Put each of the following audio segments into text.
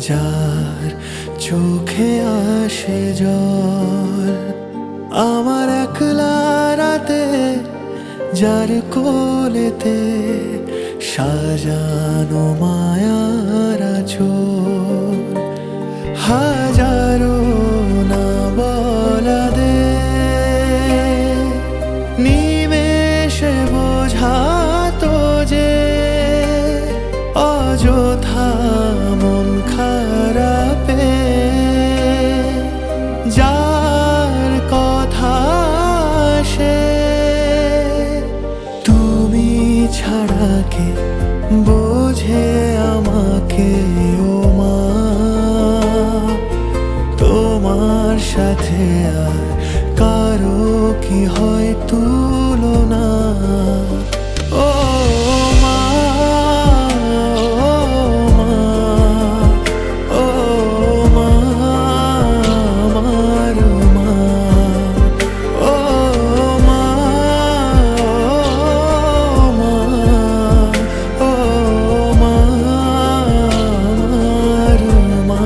যার চোখে আসে জল, আমার একলা রাতে যার কোলেতে সাজানো মায়ার আঁচল, হাজারো না বলা দে নিমেষে বোঝাতো যে অযথা মন খারাপে যার কথা সে তুমি ছাড়া কে বোঝে আমাকে ও মা, তোমার সাথে আর কারো কি হয় তুলনা। ও মা, ও মা, ও মা, আমার মা, ও মা, ও মা, ও মা, আমার মা।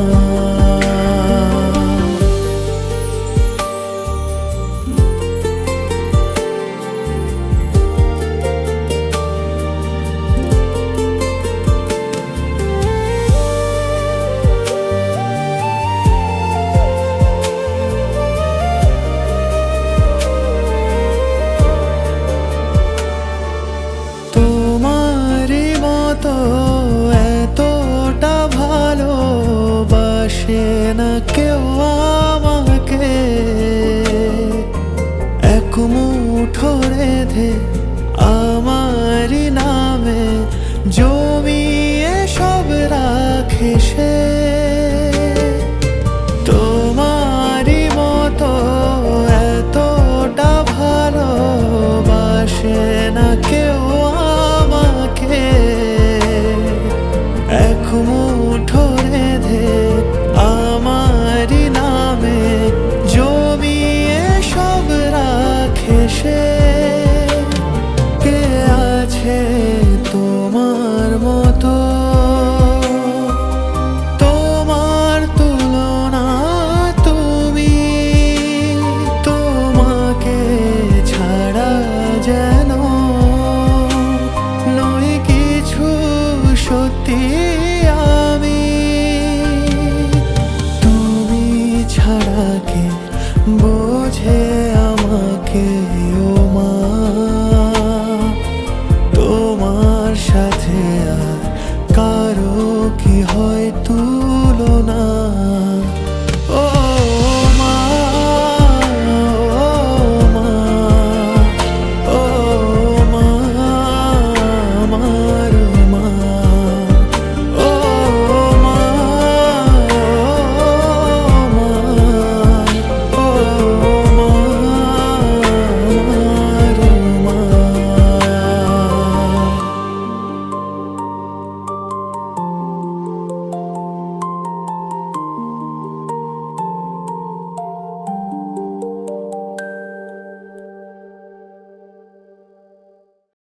তোমারই মতো এতটা ভালোবাসে না কেউ আমাকে, এক মুঠো রেঁধে আমারই